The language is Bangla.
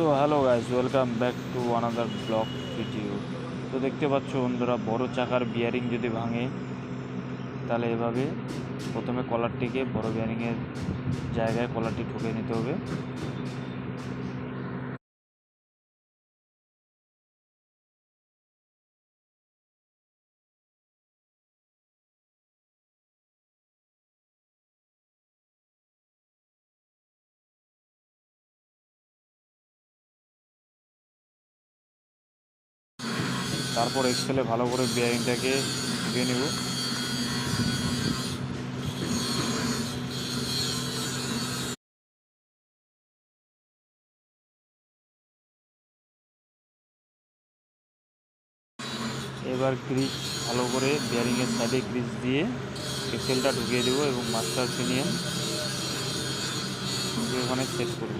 So hello guys, welcome back to another blog video. তো দেখতে পাচ্ছ বন্ধুরা, বড় চাকার বিয়ারিং যদি ভাঙে তাহলে এভাবে প্রথমে কলারটিকে বড় বিয়ারিংয়ের জায়গায় কলারটি ঠুকে নিতে হবে। তারপর এক্সেলে ভালো করে বিয়ারিংটাকে ঢুকিয়ে নেব। এবার গ্রিজ ভালো করে বিয়ারিংয়ের সাইডে গ্রিজ দিয়ে এক্সেলটা ঢুকিয়ে দেবো এবং মাস্টার পিনিয়ন ওখানে সেট করব।